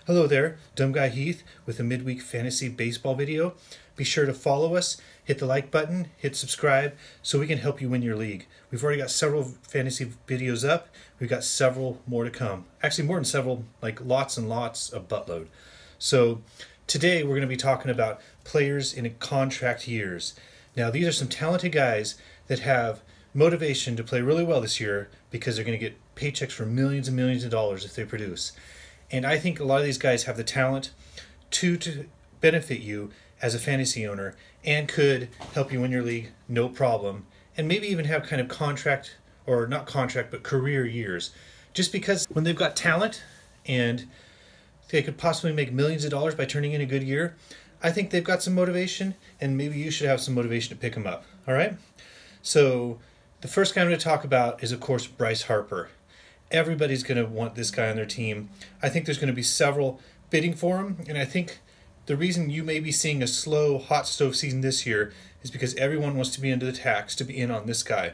Hello there, Dumb Guy Heath with a midweek fantasy baseball video. Be sure to follow us, hit the like button, hit subscribe so we can help you win your league. We've already got several fantasy videos up. We've got several more to come. Actually, more than several, like lots and lots of buttload. So today we're going to be talking about players in contract years. Now, these are some talented guys that have motivation to play really well this year because they're going to get paychecks for millions and millions of dollars if they produce. And I think a lot of these guys have the talent to benefit you as a fantasy owner and could help you win your league, no problem. And maybe even have kind of contract, or not contract, but career years. Just because when they've got talent and they could possibly make millions of dollars by turning in a good year, I think they've got some motivation, and maybe you should have some motivation to pick them up. All right? So the first guy I'm going to talk about is, of course, Bryce Harper. Everybody's going to want this guy on their team. I think there's going to be several bidding for him, and I think the reason you may be seeing a slow hot stove season this year is because everyone wants to be into the tax to be in on this guy.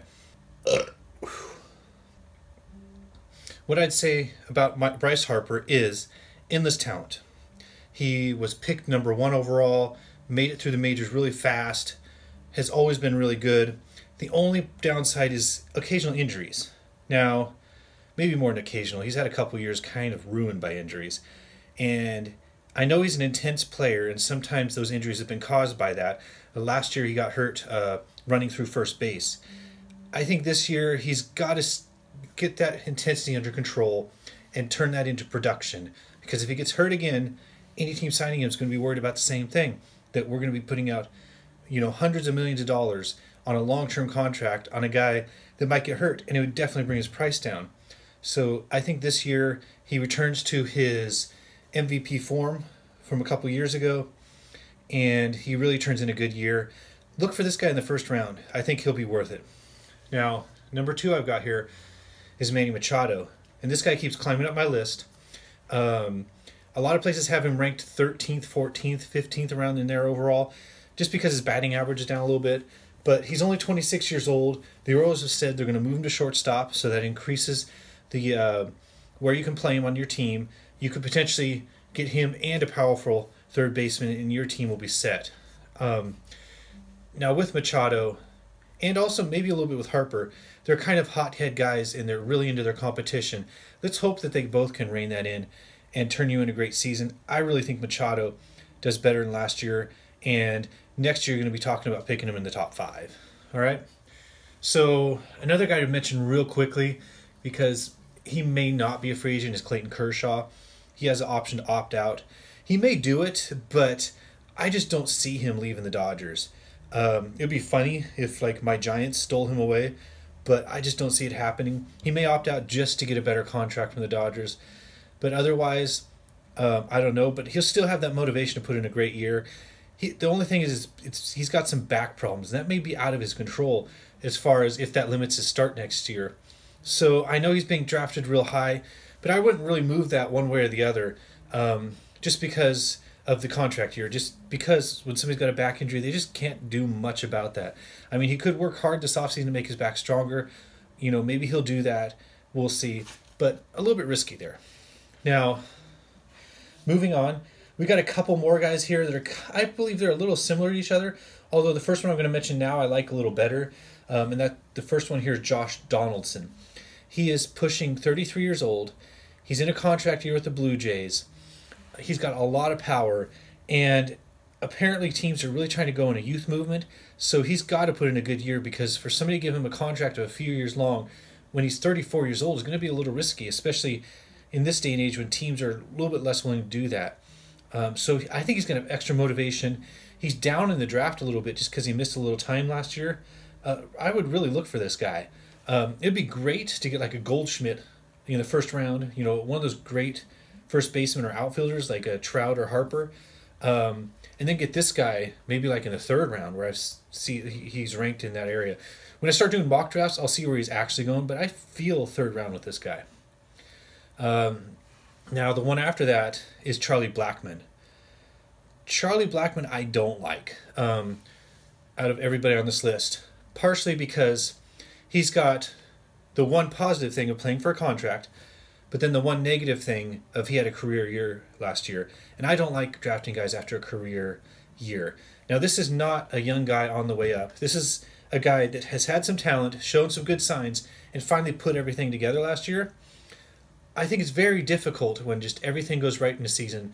What I'd say about Bryce Harper is endless talent. He was picked number 1 overall, made it through the majors really fast, has always been really good. The only downside is occasional injuries. Now, maybe more than occasional. He's had a couple years kind of ruined by injuries. And I know he's an intense player, and sometimes those injuries have been caused by that. Last year he got hurt running through first base. I think this year he's got to get that intensity under control and turn that into production. Because if he gets hurt again, any team signing him is going to be worried about the same thing, that we're going to be putting out, hundreds of millions of dollars on a long-term contract on a guy that might get hurt, and it would definitely bring his price down. So I think this year he returns to his MVP form from a couple years ago, and he really turns in a good year. Look for this guy in the first round. I think he'll be worth it. Now, number 2 I've got here is Manny Machado, and this guy keeps climbing up my list. A lot of places have him ranked 13th, 14th, 15th around in there overall, just because his batting average is down a little bit. But he's only 26 years old. The Orioles have said they're going to move him to shortstop, so that increases the where you can play him on your team. You could potentially get him and a powerful third baseman, and your team will be set. Now with Machado, and also maybe a little bit with Harper, they're kind of hothead guys, and they're really into their competition. Let's hope that they both can rein that in and turn you in a great season. I really think Machado does better than last year, and next year you're going to be talking about picking him in the top 5. All right? So another guy to mention real quickly, because he may not be a free agent, is Clayton Kershaw. He has an option to opt out. He may do it, but I just don't see him leaving the Dodgers. It'd be funny if my Giants stole him away, but I just don't see it happening. He may opt out just to get a better contract from the Dodgers, but otherwise, I don't know. But he'll still have that motivation to put in a great year. The only thing is he's got some back problems. That may be out of his control as far as if that limits his start next year. So I know he's being drafted real high, but I wouldn't really move that one way or the other, just because of the contract year. Just because when somebody's got a back injury, they just can't do much about that. I mean, he could work hard this offseason to make his back stronger. Maybe he'll do that. We'll see. But a little bit risky there. Now, moving on, we got a couple more guys here that I believe they're a little similar to each other, although the first one I'm going to mention now I like a little better, and that the first one here is Josh Donaldson. He is pushing 33 years old. He's in a contract year with the Blue Jays. He's got a lot of power, and apparently teams are really trying to go in a youth movement, so he's got to put in a good year, because for somebody to give him a contract of a few years long when he's 34 years old is going to be a little risky, especially in this day and age when teams are a little bit less willing to do that. So I think he's going to have extra motivation. He's down in the draft a little bit just because he missed a little time last year. I would really look for this guy. It'd be great to get like a Goldschmidt in the first round, one of those great first basemen or outfielders like a Trout or Harper, and then get this guy maybe like in the 3rd round where I see he's ranked in that area. When I start doing mock drafts, I'll see where he's actually going, but I feel 3rd round with this guy. Now the one after that is Charlie Blackmon. Charlie Blackmon I don't like out of everybody on this list, partially because he's got the one positive thing of playing for a contract, But then the one negative thing of he had a career year last year, and I don't like drafting guys after a career year. Now, this is not a young guy on the way up. This is a guy that has had some talent, shown some good signs, and finally put everything together last year. I think it's very difficult when just everything goes right in a season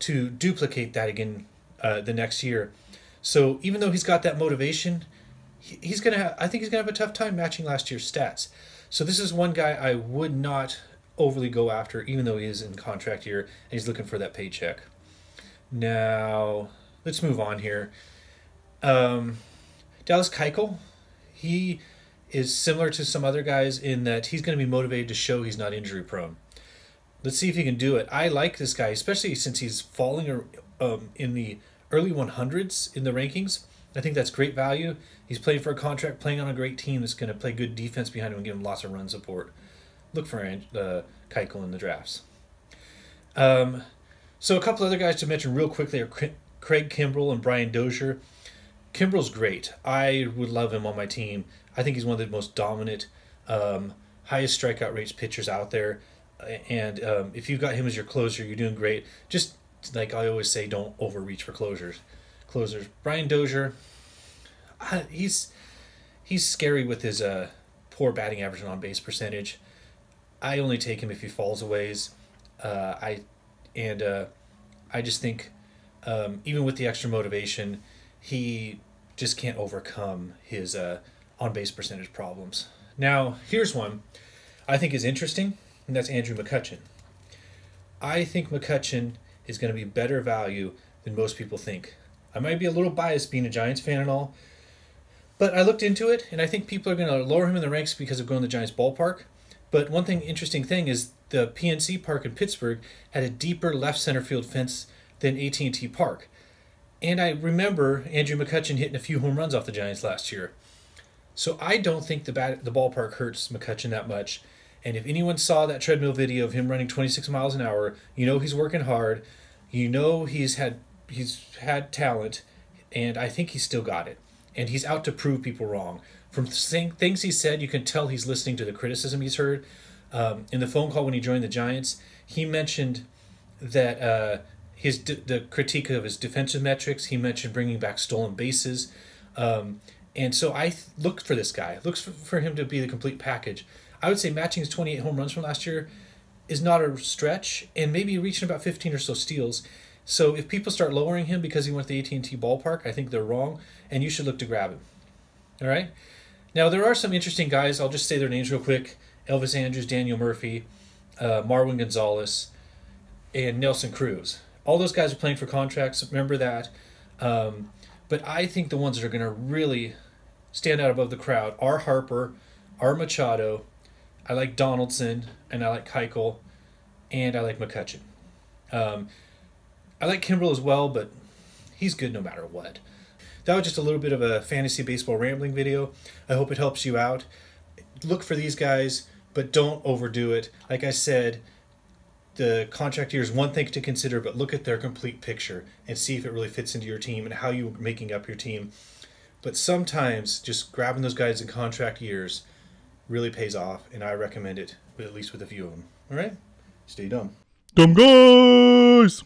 to duplicate that again the next year. So even though he's got that motivation, he's gonna. I think he's gonna have a tough time matching last year's stats. So this is one guy I would not overly go after, even though he is in contract year and he's looking for that paycheck. Now let's move on here. Dallas Keuchel, he is similar to some other guys in that he's going to be motivated to show he's not injury prone. Let's see if he can do it. I like this guy, especially since he's falling in the early 100s in the rankings. I think that's great value. He's playing for a contract, playing on a great team that's going to play good defense behind him and give him lots of run support. Look for Keuchel in the drafts. So a couple other guys to mention real quickly are Craig Kimbrell and Brian Dozier. Kimbrell's great. I would love him on my team. I think he's one of the most dominant, highest strikeout rates pitchers out there. And if you've got him as your closer, you're doing great. Just like I always say, don't overreach for closers. Brian Dozier, he's scary with his poor batting average and on-base percentage. I only take him if he falls a ways. I just think even with the extra motivation, he just can't overcome his on-base percentage problems. Now, here's one I think is interesting, and that's Andrew McCutchen. I think McCutchen is going to be better value than most people think. I might be a little biased being a Giants fan and all, but I looked into it, and I think people are going to lower him in the ranks because of going to the Giants ballpark. But one interesting thing is the PNC Park in Pittsburgh had a deeper left center field fence than AT&T Park. And I remember Andrew McCutchen hitting a few home runs off the Giants last year. So I don't think the ballpark hurts McCutchen that much. And if anyone saw that treadmill video of him running 26 miles an hour, you know he's working hard. You know he's had talent, and I think he's still got it. And he's out to prove people wrong. From things he said, you can tell he's listening to the criticism he's heard. In the phone call when he joined the Giants, he mentioned that the critique of his defensive metrics. He mentioned bringing back stolen bases. And so I look for this guy. Looks for him to be the complete package. I would say matching his 28 home runs from last year is not a stretch, and maybe reaching about 15 or so steals. So if people start lowering him because he went to the AT&T ballpark, I think they're wrong, and you should look to grab him. All right? Now, there are some interesting guys. I'll just say their names real quick. Elvis Andrus, Daniel Murphy, Marwin Gonzalez, and Nelson Cruz. All those guys are playing for contracts. Remember that. But I think the ones that are going to really stand out above the crowd are Harper, are Machado. I like Donaldson, and I like Keuchel, and I like McCutchen. I like Kimbrell as well, but he's good no matter what. That was just a little bit of a fantasy baseball rambling video. I hope it helps you out. Look for these guys, but don't overdo it. Like I said, the contract year is one thing to consider, but look at their complete picture and see if it really fits into your team and how you're making up your team. But sometimes just grabbing those guys in contract years really pays off, and I recommend it, at least with a few of them. All right? Stay dumb. Dumb guys!